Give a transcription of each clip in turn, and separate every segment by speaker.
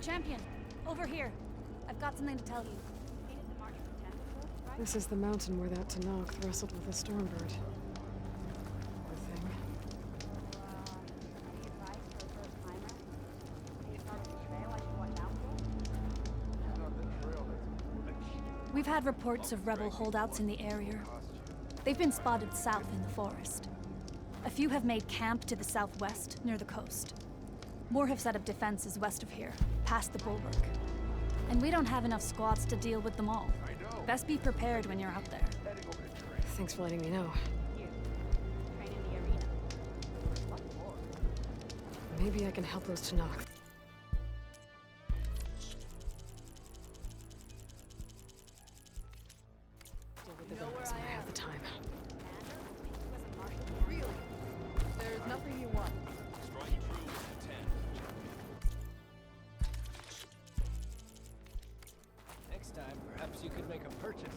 Speaker 1: Champion, over here. I've got something to tell you.
Speaker 2: This is the mountain where that Tenakth wrestled with a Stormbird. Poor thing.
Speaker 1: We've had reports of rebel holdouts in the area. They've been spotted south in the forest. A few have made camp to the southwest, near the coast. More have set up defenses west of here, past the bulwark. And we don't have enough squads to deal with them all. Best be prepared when you're out there.
Speaker 2: Thanks for letting me know. Maybe I can help those Tenakth. Deal with the villains when I have the time.
Speaker 3: Really? There's nothing you want.
Speaker 4: Strike true at 10.
Speaker 5: Next time, perhaps you could make a purchase.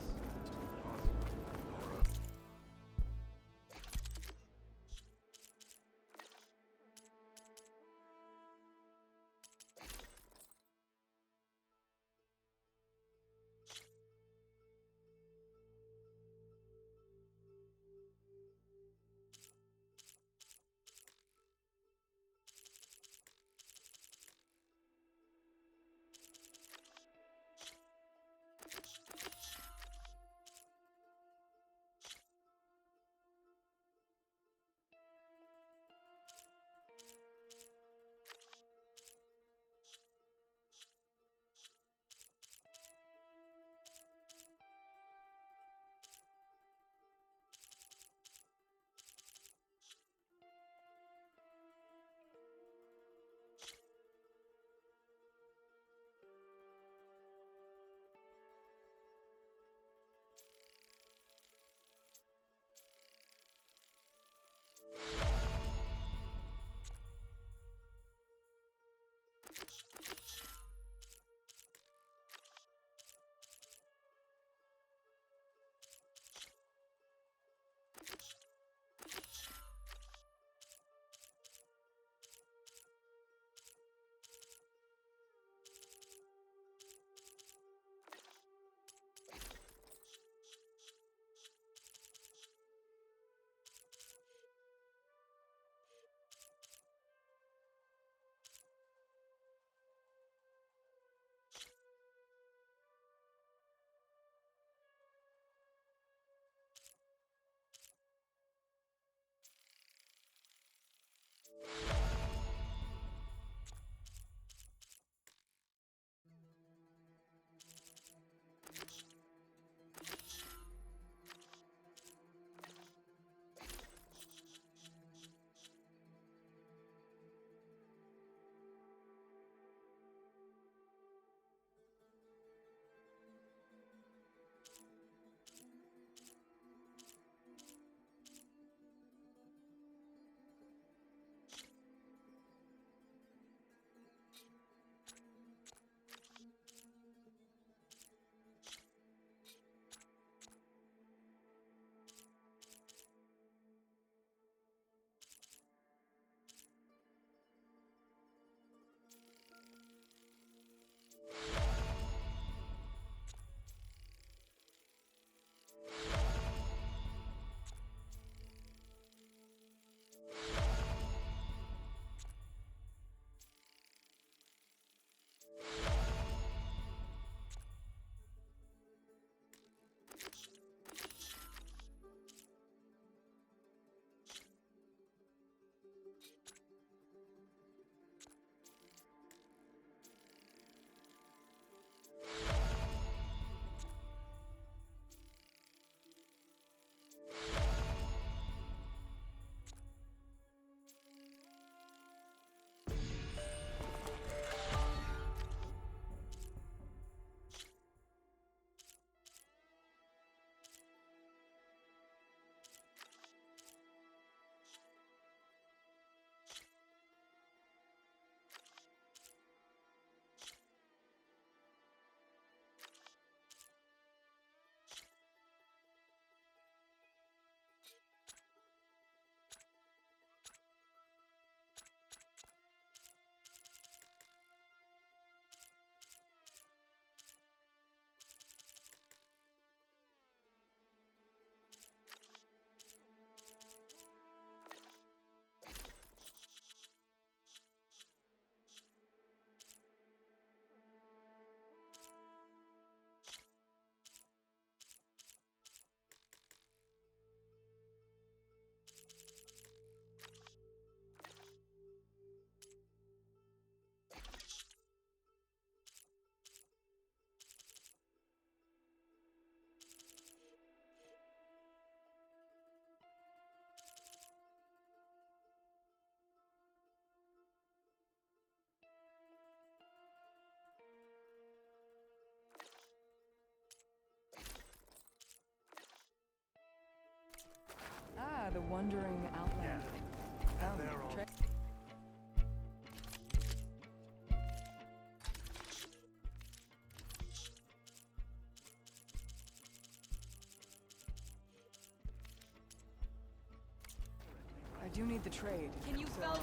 Speaker 3: The Wandering Outlander. Oh, I do need the trade.
Speaker 6: Can you spell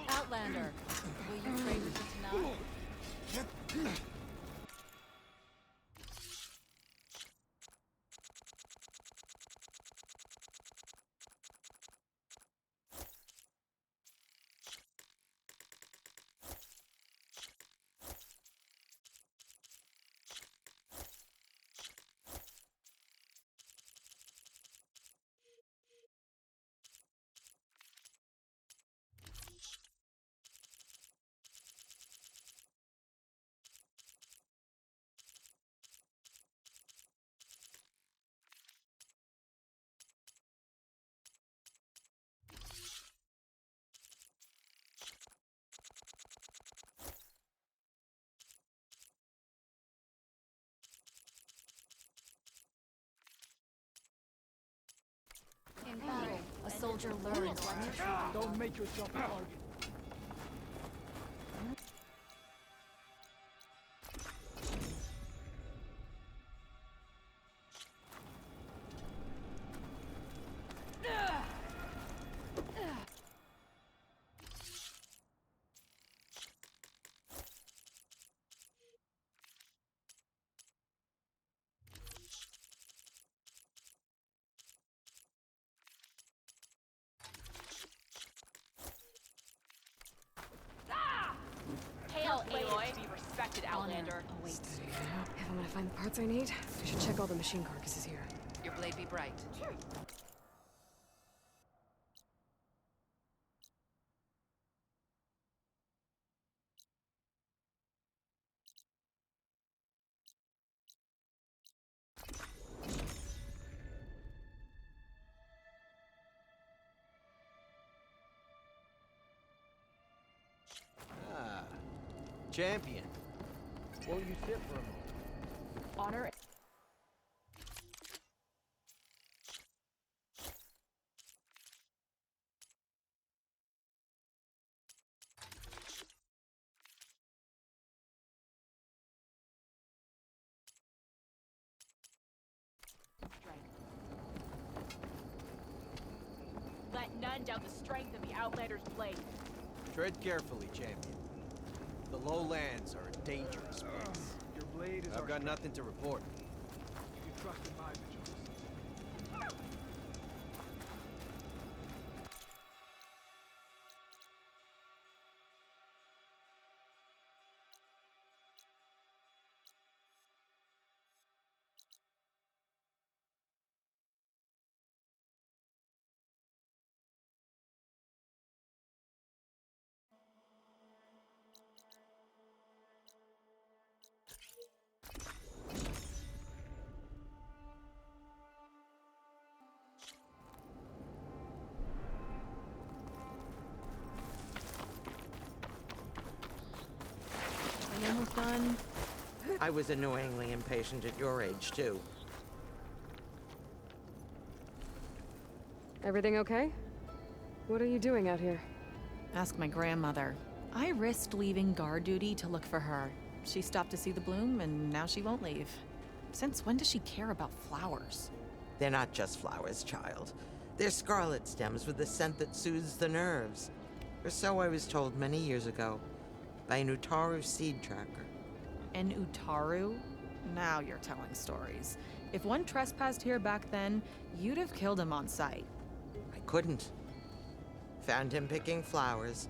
Speaker 6: Outlander? Will you trade with me tonight?
Speaker 1: In battle, a soldier learns what to try.
Speaker 5: Don't make yourself a target.
Speaker 6: Hail, Aloy! Be respected, Outlander.
Speaker 1: Awaits.
Speaker 2: If I'm gonna find the parts I need, I should check all the machine carcasses here.
Speaker 6: Your blade be bright.
Speaker 5: Ah, champion. Won't you sit for a moment?
Speaker 3: Honor.
Speaker 6: Let none doubt the strength of the Outlander's blade.
Speaker 5: Tread carefully, champion. The lowlands are a dangerous place.
Speaker 7: Your blade is
Speaker 5: I've got nothing to report.
Speaker 7: You can trust in my vigilance.
Speaker 6: I'm almost done.
Speaker 8: I was annoyingly impatient at your age, too.
Speaker 2: Everything okay? What are you doing out here?
Speaker 9: Ask my grandmother. I risked leaving guard duty to look for her. She stopped to see the bloom, and now she won't leave. Since when does she care about flowers?
Speaker 8: They're not just flowers, child. They're scarlet stems with a scent that soothes the nerves. Or so I was told many years ago by an Utaru seed tracker.
Speaker 9: An Utaru? Now you're telling stories. If one trespassed here back then, you'd have killed him on sight.
Speaker 8: I couldn't. Found him picking flowers,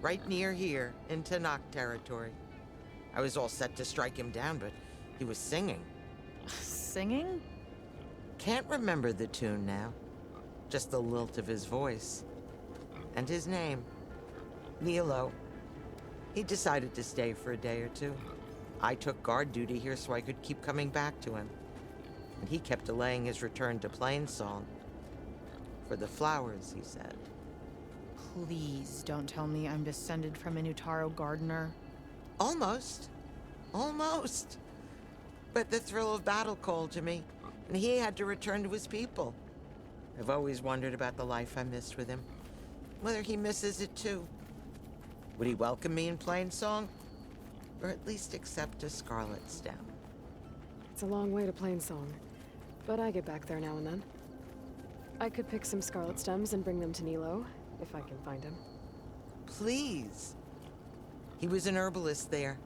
Speaker 8: right near here in Tanakh territory. I was all set to strike him down, but he was singing.
Speaker 9: Singing?
Speaker 8: Can't remember the tune now. Just the lilt of his voice. And his name. Nilo. He decided to stay for a day or two. I took guard duty here so I could keep coming back to him. And he kept delaying his return to Plainsong. For the flowers, he said.
Speaker 9: Please don't tell me I'm descended from an Utaro gardener.
Speaker 8: Almost. Almost. But the thrill of battle called to me, and he had to return to his people. I've always wondered about the life I missed with him. Whether he misses it too. Would he welcome me in Plainsong? Or at least accept a scarlet stem?
Speaker 2: It's a long way to Plainsong, but I get back there now and then. I could pick some scarlet stems and bring them to Nilo, if I can find him.
Speaker 8: Please. He was an herbalist there.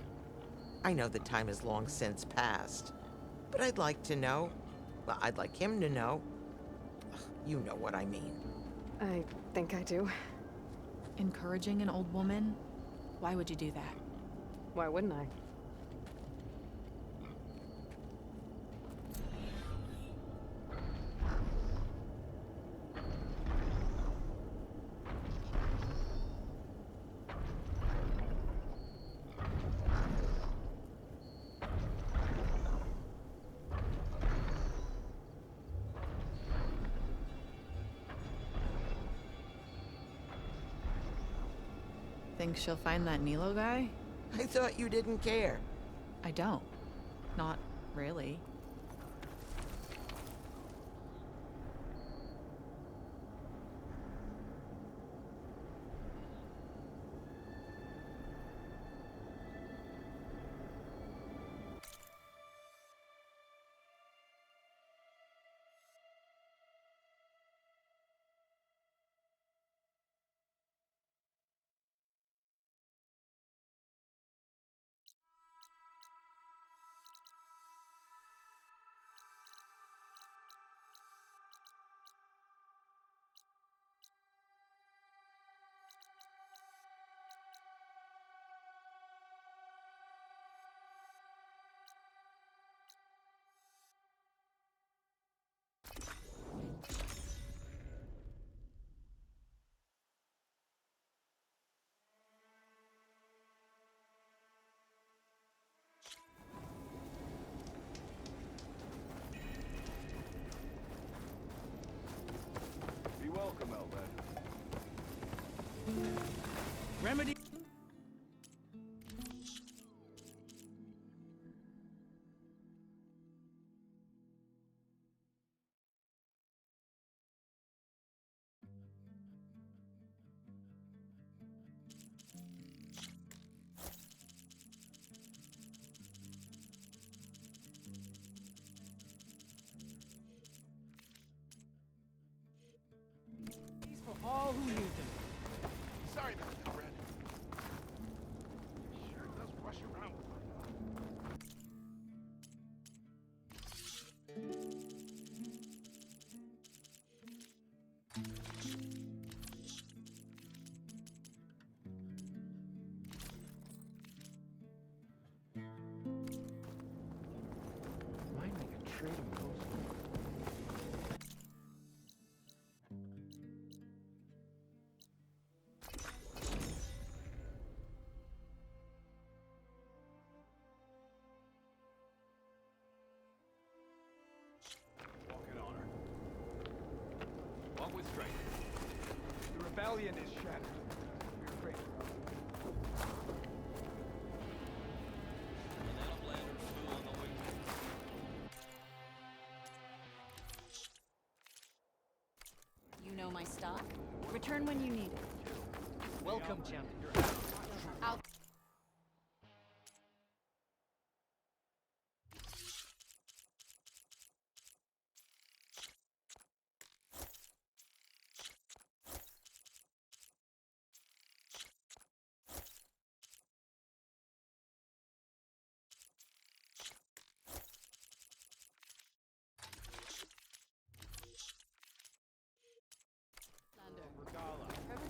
Speaker 8: I know the time has long since passed, but I'd like to know. Well, I'd like him to know. You know what I mean.
Speaker 2: I think I do.
Speaker 9: Encouraging an old woman? Why would you do that?
Speaker 2: Why wouldn't I?
Speaker 9: Think she'll find that Nilo guy?
Speaker 8: I thought you didn't care.
Speaker 9: I don't. Not really.
Speaker 4: Be welcome, Outlander.
Speaker 7: Remedy. For all who need them.
Speaker 4: Sorry about that, Red. Sure does rush around.
Speaker 7: Might make a trading post.
Speaker 4: Walk in honor. Walk with strength.
Speaker 7: The rebellion is shattered. We're afraid.
Speaker 4: An Outlander still on the way.
Speaker 1: You know my stock. Return when you need it.
Speaker 7: Welcome, champion.
Speaker 1: Out.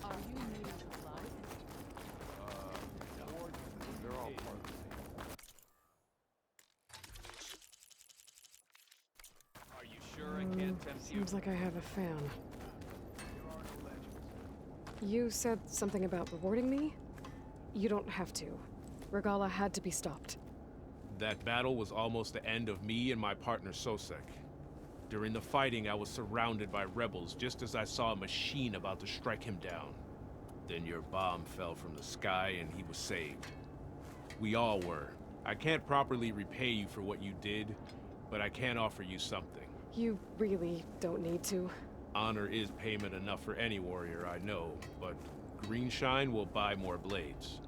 Speaker 6: Are you new to life?
Speaker 4: They're all part of the same. Are you sure I can't tempt you?
Speaker 2: Seems like I have a fan. You said something about rewarding me? You don't have to. Regala had to be stopped.
Speaker 10: That battle was almost the end of me and my partner Sosek. During the fighting, I was surrounded by rebels just as I saw a machine about to strike him down. Then your bomb fell from the sky and he was saved. We all were. I can't properly repay you for what you did, but I can offer you something.
Speaker 2: You really don't need to.
Speaker 10: Honor is payment enough for any warrior, I know, but Greenshine will buy more blades.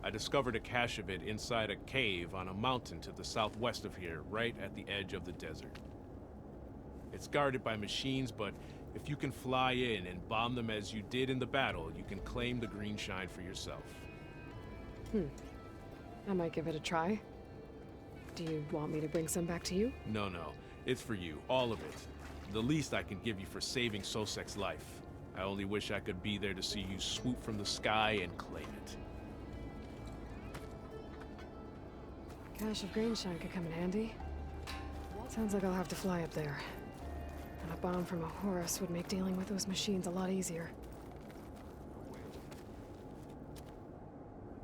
Speaker 10: I discovered a cache of it inside a cave on a mountain to the southwest of here, right at the edge of the desert. It's guarded by machines, but if you can fly in and bomb them as you did in the battle, you can claim the Greenshine for yourself.
Speaker 2: I might give it a try. Do you want me to bring some back to you?
Speaker 10: No, it's for you, all of it. The least I can give you for saving Sosek's life. I only wish I could be there to see you swoop from the sky and claim it.
Speaker 2: Cache of Greenshine could come in handy. Sounds like I'll have to fly up there. And a bomb from a Horus would make dealing with those machines a lot easier.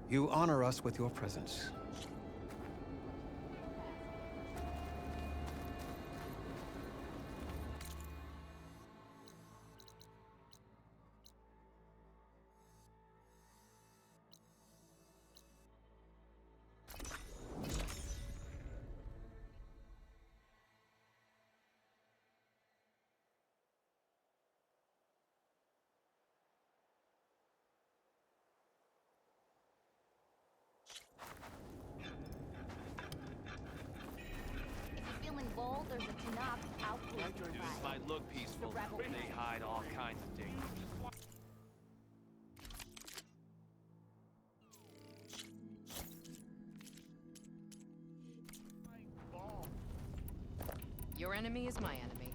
Speaker 11: You honor us with your presence.
Speaker 12: Feeling bold, there's a Tanakh outpost
Speaker 4: Dudes
Speaker 12: nearby.
Speaker 4: might look peaceful,
Speaker 12: The rebel
Speaker 4: but they hide all kinds of dangers.
Speaker 6: Your enemy is my enemy.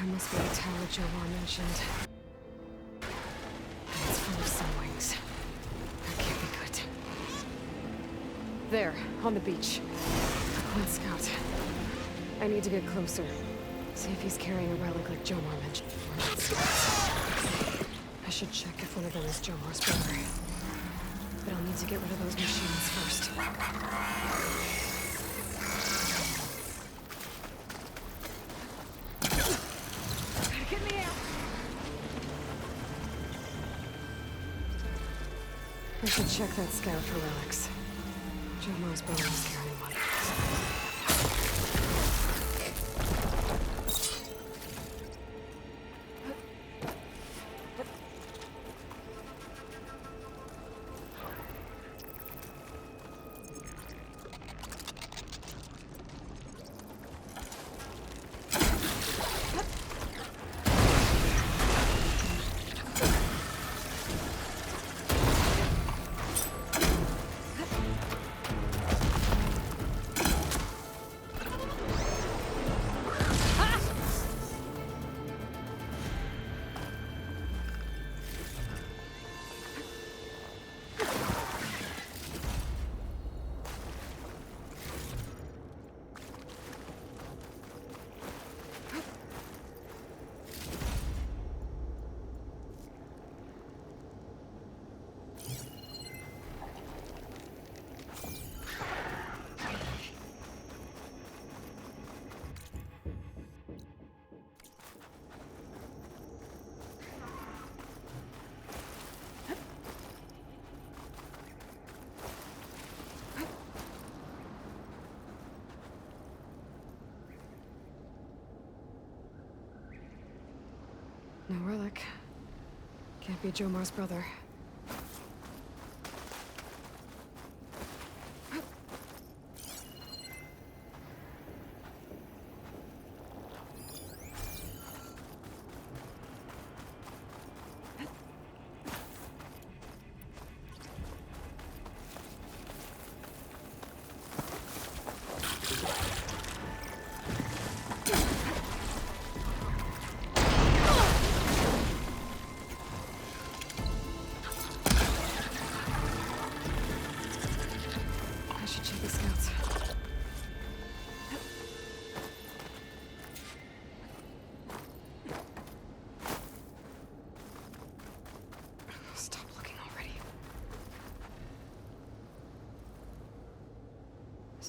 Speaker 2: That must be the tower Jomar mentioned. And it's full of sunwings. That can't be good. There, on the beach. One scout. I need to get closer. See if he's carrying a relic like Jomar mentioned. I should check if one of them is Jomar's brother. But I'll need to get rid of those machines first. Get in the air! I should check that scout for relics. Jomar's brother is carrying one. No relic. Can't be Jomar's brother.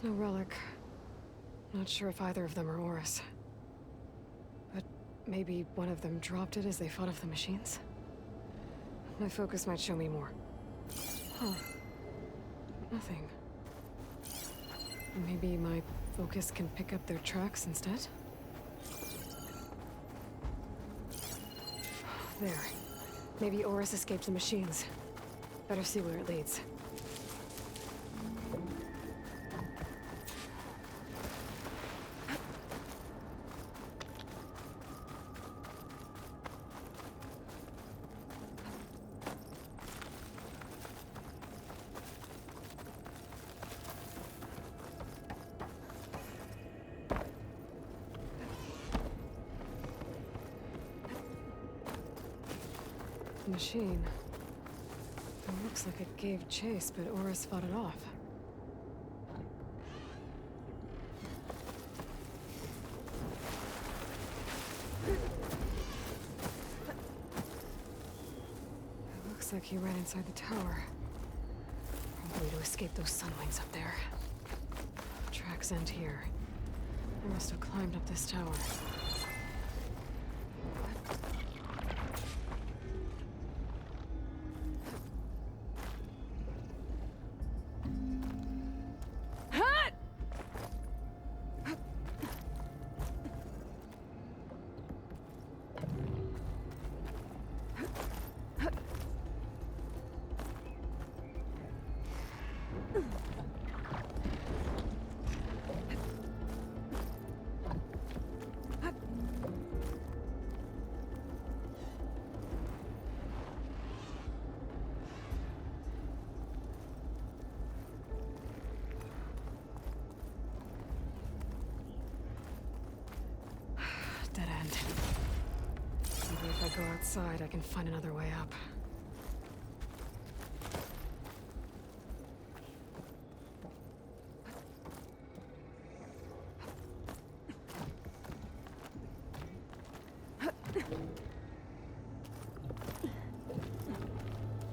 Speaker 2: No relic. Not sure if either of them are Oris. But maybe one of them dropped it as they fought off the machines? My focus might show me more. Huh. Nothing. Maybe my focus can pick up their tracks instead? There. Maybe Oris escaped the machines. Better see where it leads. Machine. It looks like it gave chase, but Oris fought it off. It looks like he ran inside the tower. Probably to escape those sunwings up there. Tracks end here. I must have climbed up this tower. Maybe if I go outside, I can find another way up.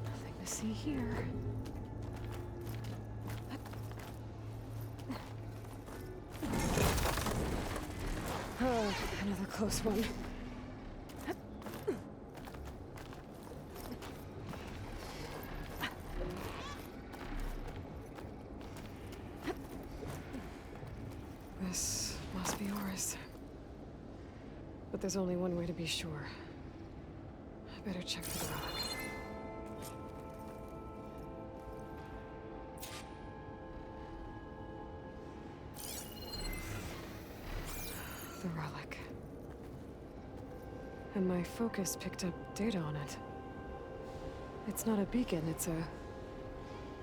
Speaker 2: Nothing to see here. Another close one. This must be Oris. But there's only one way to be sure. I better check for the relic. The relic. And my focus picked up data on it. It's not a beacon, it's a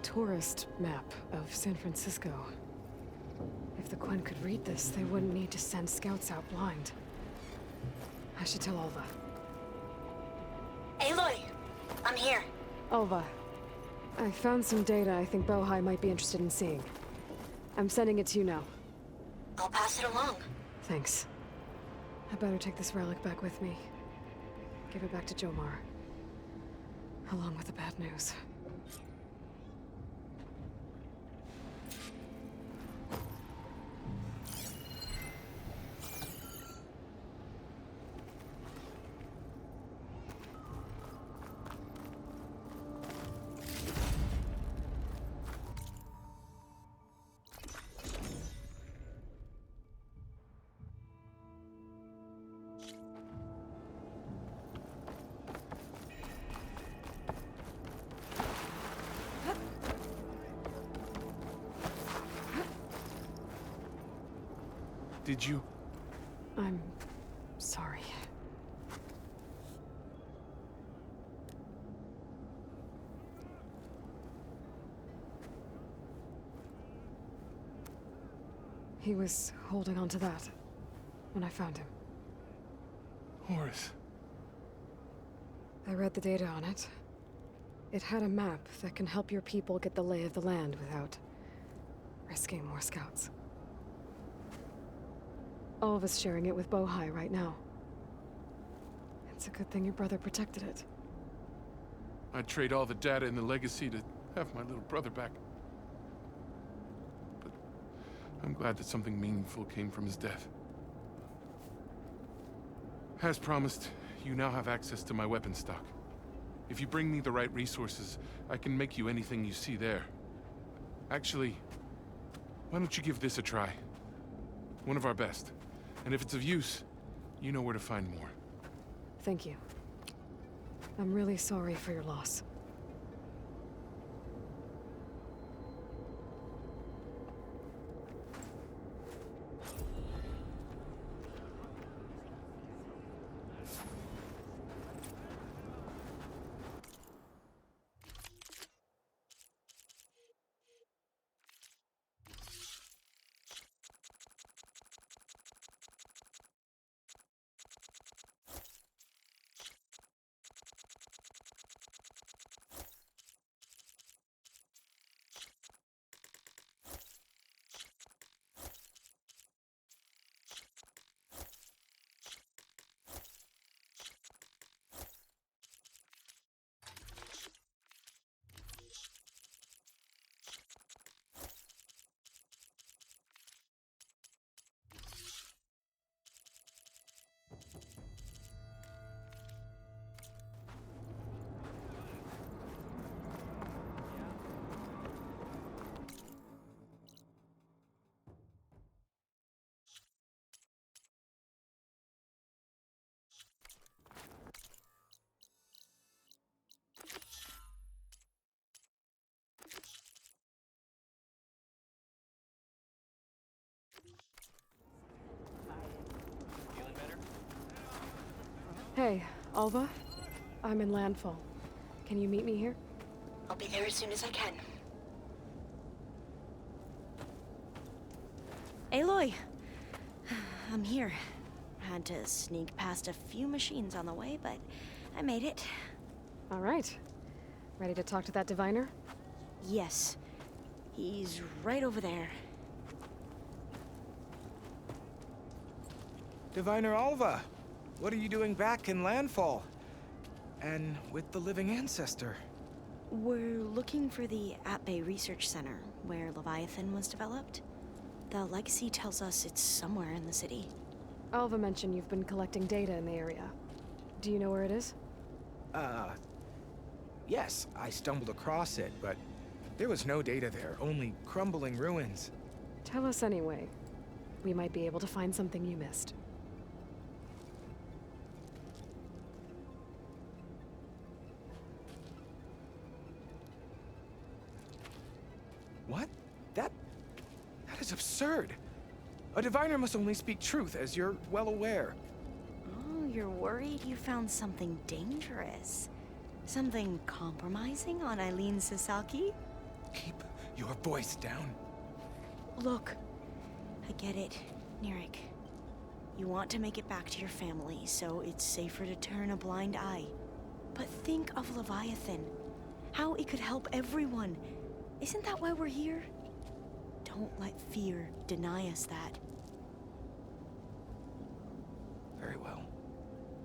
Speaker 2: tourist map of San Francisco. If the Quen could read this, they wouldn't need to send scouts out blind. I should tell Alva.
Speaker 13: Aloy! I'm here.
Speaker 2: Alva, I found some data I think Bohai might be interested in seeing. I'm sending it to you now.
Speaker 13: I'll pass it along.
Speaker 2: Thanks. I better take this relic back with me. Give it back to Jomar. Along with the bad news.
Speaker 10: Did you?
Speaker 2: I'm sorry. He was holding on to that when I found him.
Speaker 10: Horace.
Speaker 2: I read the data on it. It had a map that can help your people get the lay of the land without risking more scouts. All of us sharing it with Bohai right now. It's a good thing your brother protected it.
Speaker 14: I'd trade all the data in the legacy to have my little brother back. But I'm glad that something meaningful came from his death. As promised, you now have access to my weapon stock. If you bring me the right resources, I can make you anything you see there. Actually, why don't you give this a try? One of our best. And if it's of use, you know where to find more.
Speaker 2: Thank you. I'm really sorry for your loss. Hey, Alva. I'm in Landfall. Can you meet me here?
Speaker 13: I'll be there as soon as I can.
Speaker 15: Aloy! I'm here.
Speaker 13: Had to sneak past a few machines on the way, but I made it.
Speaker 2: All right. Ready to talk to that diviner?
Speaker 13: Yes. He's right over there.
Speaker 7: Diviner Alva, what are you doing back in Landfall? And with the living ancestor?
Speaker 13: We're looking for the Atbay Research Center, where Leviathan was developed. The legacy tells us it's somewhere in the city.
Speaker 2: Alva mentioned you've been collecting data in the area. Do you know where it is?
Speaker 7: Yes, I stumbled across it, but there was no data there, only crumbling ruins.
Speaker 2: Tell us anyway. We might be able to find something you missed.
Speaker 7: What? That is absurd. A diviner must only speak truth, as you're well aware.
Speaker 13: Oh, you're worried you found something dangerous? Something compromising on Eileen Sasaki?
Speaker 7: Keep your voice down.
Speaker 13: Look, I get it, Nirik. You want to make it back to your family, so it's safer to turn a blind eye. But think of Leviathan. How it could help everyone. Isn't that why we're here? Don't let fear deny us that.
Speaker 7: Very well.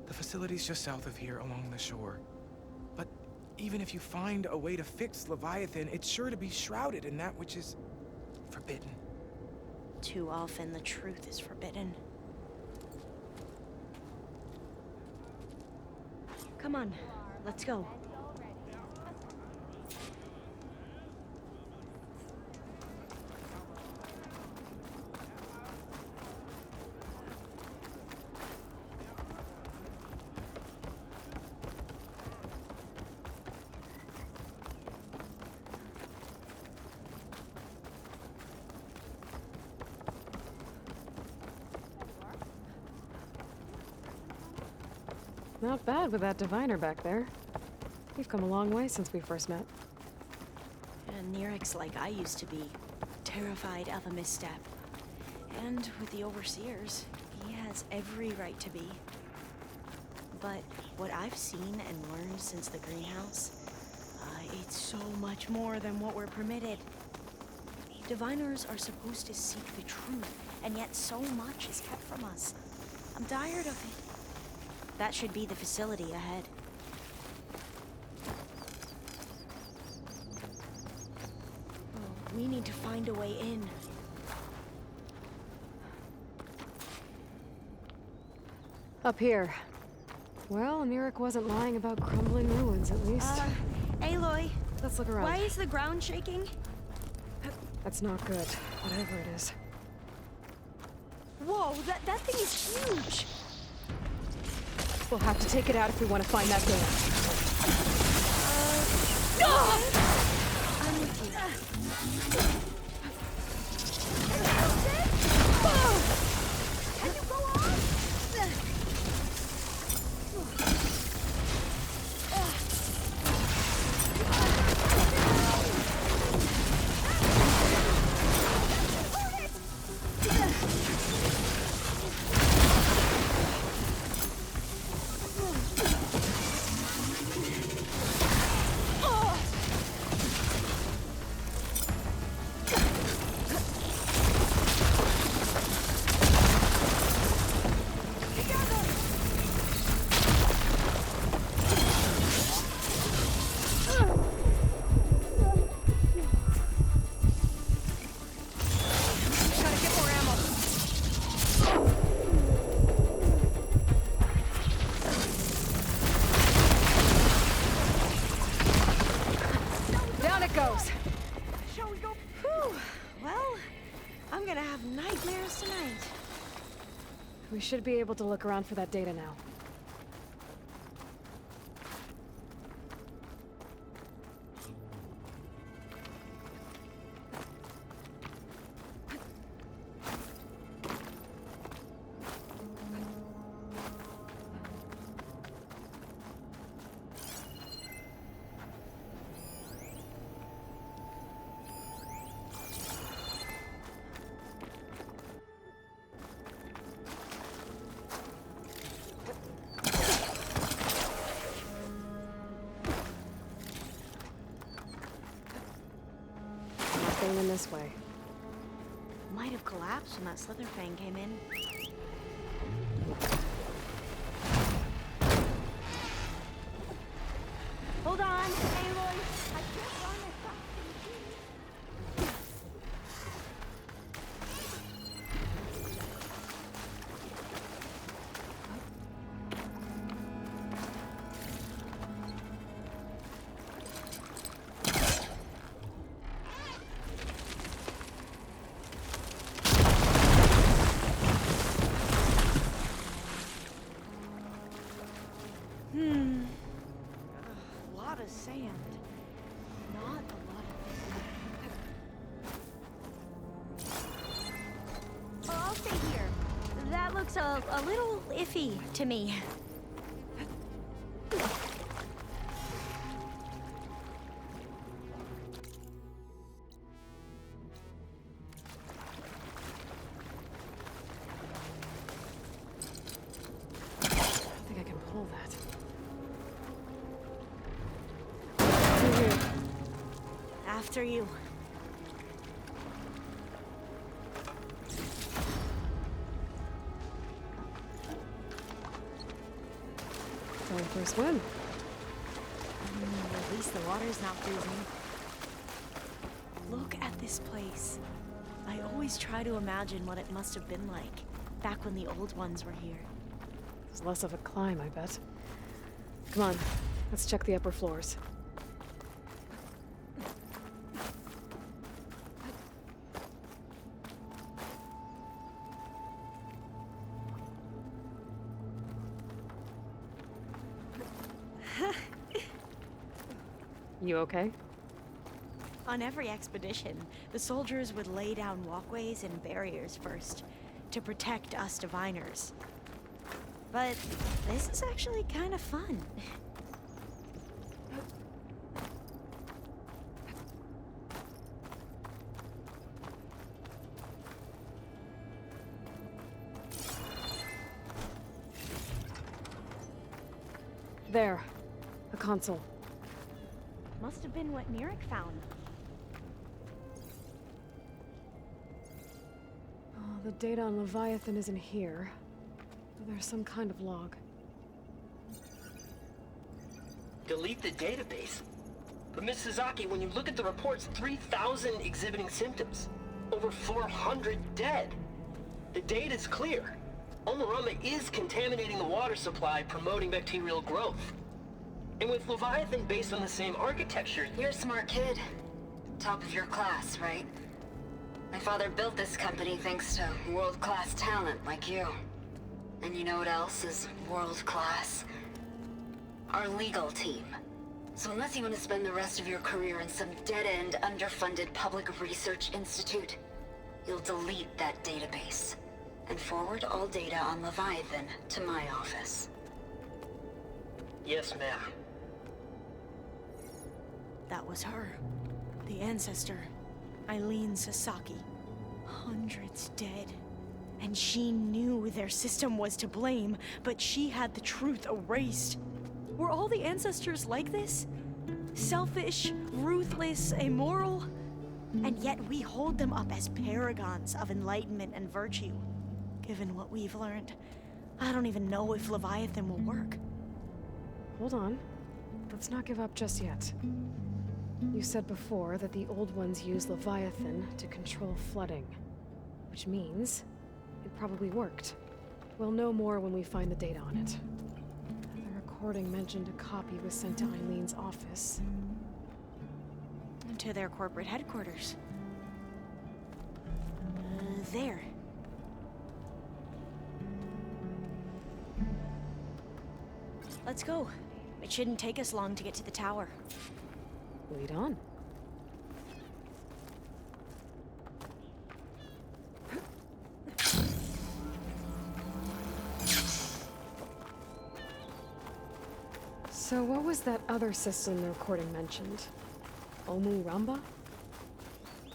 Speaker 7: The facility's just south of here, along the shore. But even if you find a way to fix Leviathan, it's sure to be shrouded in that which is forbidden.
Speaker 13: Too often the truth is forbidden. Come on, let's go.
Speaker 2: Not bad with that diviner back there. We've come a long way since we first met.
Speaker 13: And Nirik's like I used to be, terrified of a misstep. And with the Overseers, he has every right to be. But what I've seen and learned since the greenhouse, it's so much more than what we're permitted. Diviners are supposed to seek the truth, and yet so much is kept from us. I'm tired of it. That should be the facility ahead. Oh, we need to find a way in.
Speaker 2: Up here. Well, Nirik wasn't lying about crumbling ruins, at least.
Speaker 13: Aloy,
Speaker 2: let's look around.
Speaker 13: Why is the ground shaking?
Speaker 2: That's not good, whatever it is.
Speaker 13: Whoa, that thing is huge!
Speaker 2: We'll have to take it out if we want to find that dam.
Speaker 13: I'm with you. Can you go on?
Speaker 2: We should be able to look around for that data now. going in this way.
Speaker 13: Might have collapsed when that Slitherfang came in. Hold on, Aloy. I can't run as fast as you. A lot of sand. Not a lot of... Oh, I'll stay here. That looks a little iffy to me.
Speaker 2: I don't think I can pull that.
Speaker 13: After you.
Speaker 2: Going for a swim.
Speaker 13: At least the water's not freezing. Look at this place. I always try to imagine what it must have been like back when the old ones were here.
Speaker 2: It's less of a climb, I bet. Come on, let's check the upper floors. You okay?
Speaker 13: On every expedition, the soldiers would lay down walkways and barriers first to protect us diviners. But this is actually kind of fun.
Speaker 2: There. A console.
Speaker 13: Must have been what Nirek found.
Speaker 2: Oh, the data on Leviathan isn't here. But there's some kind of log.
Speaker 15: Delete the database? But Miss Sasaki, when you look at the reports, 3,000 exhibiting symptoms. Over 400 dead. The data's clear. Omurama is contaminating the water supply, promoting bacterial growth. And with Leviathan based on the same architecture...
Speaker 16: You're a smart kid. Top of your class, right? My father built this company thanks to world-class talent like you. And you know what else is world-class? Our legal team. So unless you want to spend the rest of your career in some dead-end, underfunded public research institute, you'll delete that database and forward all data on Leviathan to my office.
Speaker 15: Yes, ma'am.
Speaker 13: That was her. The ancestor. Eileen Sasaki. Hundreds dead. And she knew their system was to blame, but she had the truth erased. Were all the ancestors like this? Selfish, ruthless, immoral? And yet we hold them up as paragons of enlightenment and virtue. Given what we've learned, I don't even know if Leviathan will work.
Speaker 2: Hold on. Let's not give up just yet. You said before that the old ones use Leviathan to control flooding. Which means it probably worked. We'll know more when we find the data on it. The recording mentioned a copy was sent to Eileen's office.
Speaker 13: To their corporate headquarters. There. Let's go. It shouldn't take us long to get to the tower.
Speaker 2: Lead on. So what was that other system the recording mentioned? Omurama?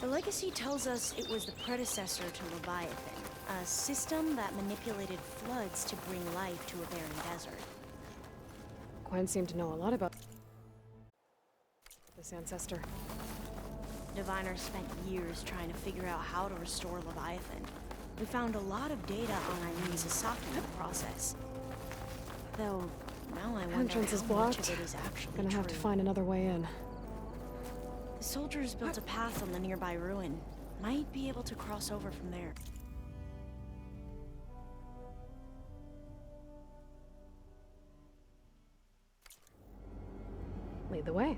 Speaker 13: The legacy tells us it was the predecessor to Leviathan, a system that manipulated floods to bring life to a barren desert.
Speaker 2: Quen seemed to know a lot about this ancestor.
Speaker 13: Diviners spent years trying to figure out how to restore Leviathan. We found a lot of data on Irene Sasaki in the process. Though, now I wonder
Speaker 2: Entrance is
Speaker 13: how
Speaker 2: blocked.
Speaker 13: much of it is actually
Speaker 2: Gonna have to
Speaker 13: true.
Speaker 2: find another way in.
Speaker 13: The soldiers built a path on the nearby ruin. Might be able to cross over from there.
Speaker 2: Lead the way.